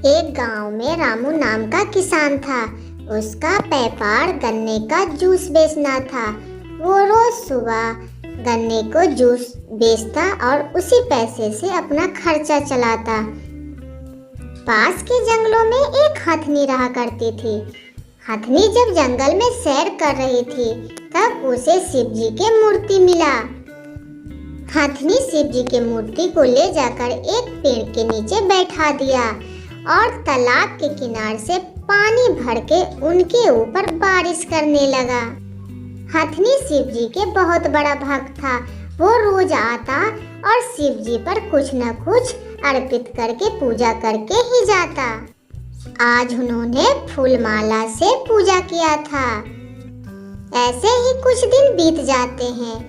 एक गांव में रामू नाम का किसान था। उसका व्यापार गन्ने का जूस बेचना था। वो रोज सुबह गन्ने को जूस बेचता और उसी पैसे से अपना खर्चा चलाता। पास के जंगलों में एक हथनी रहा करती थी। हथनी जब जंगल में सैर कर रही थी तब उसे शिव जी की मूर्ति मिला। हथनी शिव जी की मूर्ति को ले जाकर एक पेड़ के नीचे बैठा दिया और तालाब के किनारे से पानी भर के उनके ऊपर बारिश करने लगा। हथनी शिव जी के बहुत बड़ा भक्त था। वो रोज आता और शिव जी पर कुछ न कुछ अर्पित करके पूजा करके ही जाता। आज उन्होंने फूलमाला से पूजा किया था। ऐसे ही कुछ दिन बीत जाते हैं।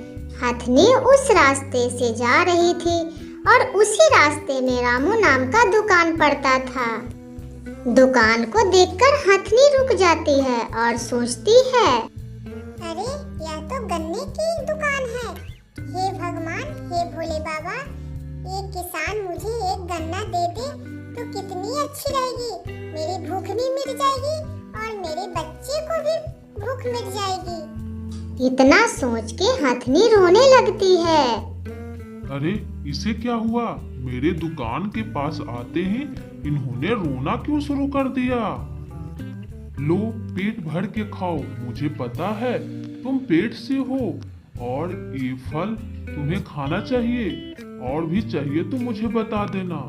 हथनी उस रास्ते से जा रही थी और उसी रास्ते में रामू नाम का दुकान पड़ता था। दुकान को देखकर हथनी रुक जाती है और सोचती है, अरे यह तो गन्ने की दुकान है। हे भगवान, हे भोले बाबा, एक किसान मुझे एक गन्ना दे दे तो कितनी अच्छी रहेगी। मेरी भूख भी मिट जाएगी और मेरे बच्चे को भी भूख मिट जाएगी। इतना सोच के हथनी रोने लगती है। अरे इसे क्या हुआ? मेरे दुकान के पास आते ही इन्होंने रोना क्यों शुरू कर दिया? लो पेट भर के खाओ, मुझे पता है तुम पेट से हो और ये फल तुम्हें खाना चाहिए, और भी चाहिए तो मुझे बता देना।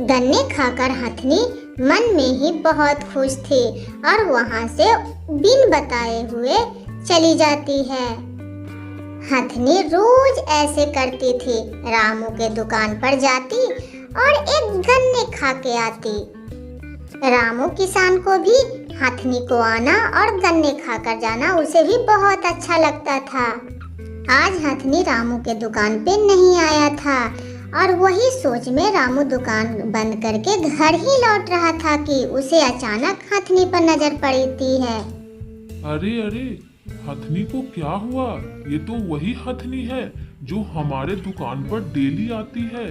गन्ने खाकर हथनी मन में ही बहुत खुश थी और वहाँ से बिन बताए हुए चली जाती है। हथनी रोज ऐसे करती थी। रामू के दुकान पर जाती और एक गन्ने खा के आती। रामू किसान को भी हथनी को आना और गन्ने खाकर जाना उसे भी बहुत अच्छा लगता था। आज हथनी रामू के दुकान पे नहीं आया था और वही सोच में रामू दुकान बंद करके घर ही लौट रहा था कि उसे अचानक हथनी पर नजर पड़ती है। अरे अरे, हथनी को क्या हुआ? ये तो वही हथनी है जो हमारे दुकान पर डेली आती है।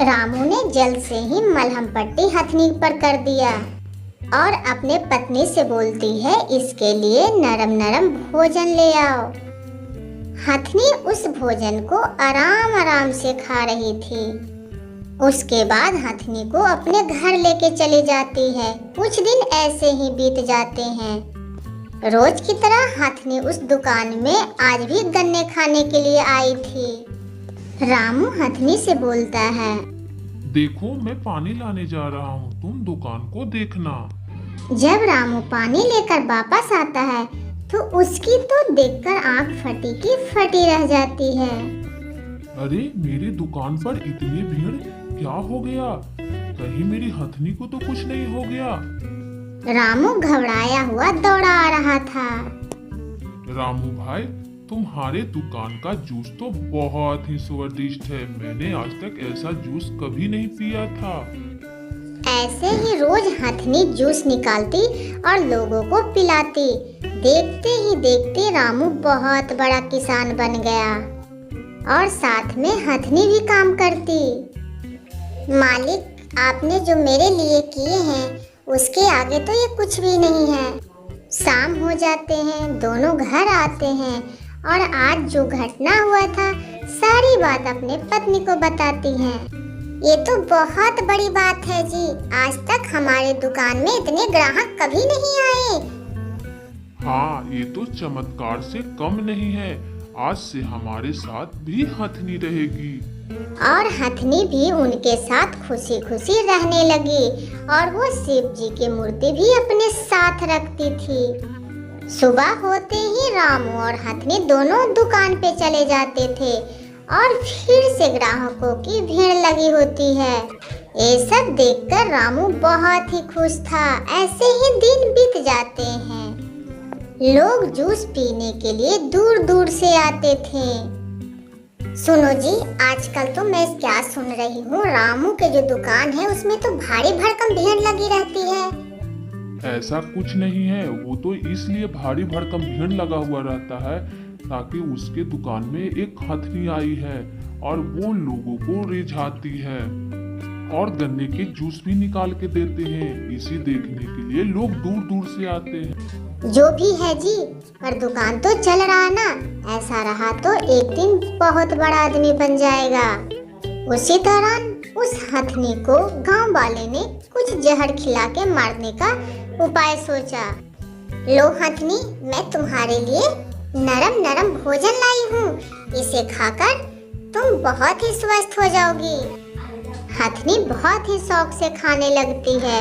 रामू ने जल्द से ही मलहम पट्टी हथनी पर कर दिया और अपने पत्नी से बोलती है, इसके लिए नरम नरम भोजन ले आओ। हथनी उस भोजन को आराम आराम से खा रही थी। उसके बाद हथनी को अपने घर लेके चली जाती है। कुछ दिन ऐसे ही बीत जाते हैं। रोज की तरह हथनी उस दुकान में आज भी गन्ने खाने के लिए आई थी। रामू हथनी से बोलता है, देखो मैं पानी लाने जा रहा हूँ, तुम दुकान को देखना। जब रामू पानी लेकर वापस आता है तो उसकी तो देखकर आंख फटी की फटी रह जाती है। अरे मेरी दुकान पर इतनी भीड़ क्या हो गया? कहीं मेरी हथनी को तो कुछ नहीं हो गया? रामू घबराया हुआ दौड़ा आ रहा था। रामू भाई, तुम्हारे दुकान का जूस तो बहुत ही स्वादिष्ट है। मैंने आज तक ऐसा जूस कभी नहीं पिया था। ऐसे ही रोज हथनी जूस निकालती और लोगों को पिलाती। देखते ही देखते रामू बहुत बड़ा किसान बन गया और साथ में हथनी भी काम करती। मालिक, आपने जो मेरे लिए किए हैं उसके आगे तो ये कुछ भी नहीं है। शाम हो जाते हैं, दोनों घर आते हैं और आज जो घटना हुआ था सारी बात अपने पत्नी को बताती हैं। ये तो बहुत बड़ी बात है जी, आज तक हमारे दुकान में इतने ग्राहक कभी नहीं आए। हाँ, ये तो चमत्कार से कम नहीं है। आज से हमारे साथ भी हथनी रहेगी। और हथनी भी उनके साथ खुशी खुशी रहने लगी और वो शिव जी की मूर्ति भी अपने साथ रखती थी। सुबह होते ही रामू और हथनी दोनों दुकान पे चले जाते थे और फिर से ग्राहकों की भीड़ लगी होती है। ये सब देखकर रामू बहुत ही खुश था। ऐसे ही दिन बीत जाते हैं। लोग जूस पीने के लिए दूर दूर से आते थे। सुनो जी, आजकल तो मैं क्या सुन रही हूँ, रामू के जो दुकान है उसमें तो भारी भरकम भीड़ लगी रहती है। ऐसा कुछ नहीं है, वो तो इसलिए भारी भरकम भीड़ लगा हुआ रहता है ताकि उसके दुकान में एक हथनी आई है और वो लोगों को रिझाती है। और गन्ने के जूस भी निकाल के देते हैं। इसे देखने के लिए लोग दूर दूर से आते हैं। जो भी है जी, पर दुकान तो चल रहा ना। ऐसा रहा तो एक दिन बहुत बड़ा आदमी बन जाएगा। उसी दौरान उस हथनी को गांव वाले ने कुछ जहर खिला के मारने का उपाय सोचा। लो हथनी, मैं तुम्हारे लिए नरम नरम भोजन लाई हूँ। इसे खाकर तुम बहुत ही स्वस्थ हो जाओगी। हथनी बहुत ही शौक से खाने लगती है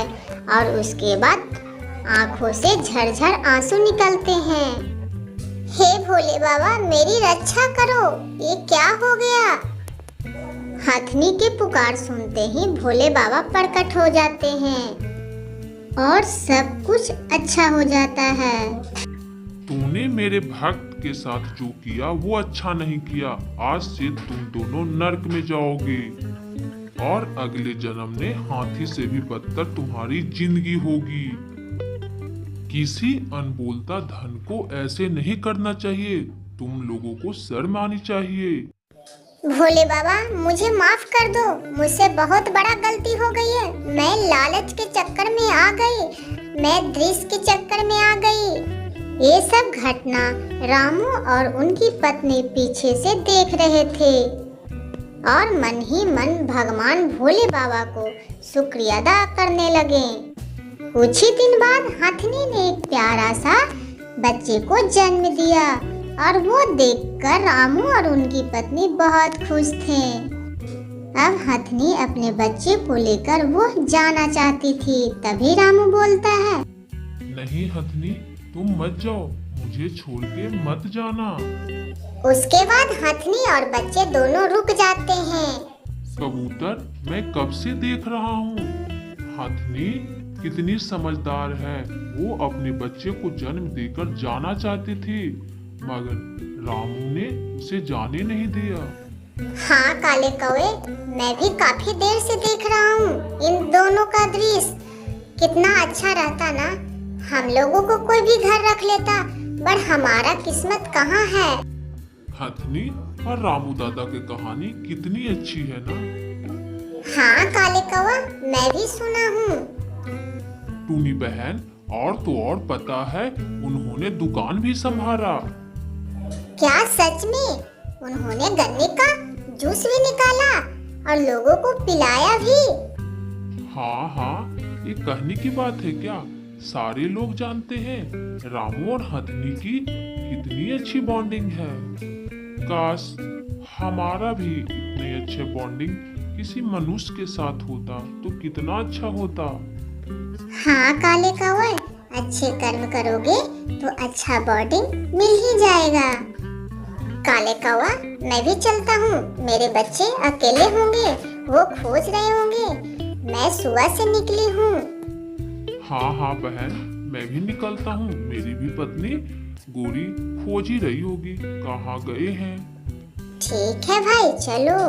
और उसके बाद आंखों से झरझर आंसू निकलते हैं। हे भोले बाबा, मेरी रक्षा करो, ये क्या हो गया? हथनी की पुकार सुनते ही भोले बाबा प्रकट हो जाते हैं और सब कुछ अच्छा हो जाता है। तूने मेरे भक्त के साथ जो किया वो अच्छा नहीं किया। आज से तुम दोनों नर्क में जाओगे और अगले जन्म में हाथी से भी बदतर तुम्हारी जिंदगी होगी। किसी अनबोलता धन को ऐसे नहीं करना चाहिए। तुम लोगों को शर्म आनी चाहिए। भोले बाबा, मुझे माफ कर दो। मुझसे बहुत बड़ा गलती हो गई है। मैं लालच के चक्कर में आ गई। मैं दृश्य के चक्कर में आ गई। ये सब घटना रामू और उनकी पत्नी पीछे से देख रहे थे और मन ही मन भगवान भोले बाबा को शुक्रिया अदा करने लगे। कुछ ही दिन बाद हथनी ने एक प्यारा सा बच्चे को जन्म दिया और वो देखकर रामू और उनकी पत्नी बहुत खुश थे। अब हथनी अपने बच्चे को लेकर वो जाना चाहती थी। तभी रामू बोलता है, नहीं हथनी, तुम मत जाओ, मुझे छोड़ के मत जाना। उसके बाद हथनी और बच्चे दोनों रुक जाते हैं। कबूतर, मैं कब से देख रहा हूँ। हथनी कितनी समझदार है। वो अपने बच्चे को जन्म देकर जाना चाहते थे, मगर रामू ने उसे जाने नहीं दिया। हाँ काले कौवे, मैं भी काफी देर से देख रहा हूँ इन दोनों का दृश्य। कितना अच्छा रहता ना, हम लोगों को कोई भी घर रख लेता, पर हमारा किस्मत कहाँ है। हथनी और रामू दादा की कहानी कितनी अच्छी है ना। हाँ काले कौवा, मैं भी सुना हूँ। टूनी बहन, और तो और पता है, उन्होंने दुकान भी संभाला। क्या सच में? उन्होंने गन्ने का जूस भी निकाला और लोगों को पिलाया भी। हाँ हाँ, ये कहने की बात है क्या? सारे लोग जानते हैं रामू और हथनी की कितनी अच्छी बॉन्डिंग है। काश हमारा भी इतने अच्छे बॉन्डिंग किसी मनुष्य के साथ होता तो कितना अच्छा होता। हाँ काले कौवे, अच्छे कर्म करोगे तो अच्छा बॉन्डिंग मिल ही जाएगा। काले कौवा, मैं भी चलता हूँ। मेरे बच्चे अकेले होंगे, वो खोज रहे होंगे। मैं सुबह से निकली हूँ। हाँ हाँ बहन, मैं भी निकलता हूँ। मेरी भी पत्नी गोरी खोज ही रही होगी, कहाँ गए हैं। ठीक है भाई, चलो।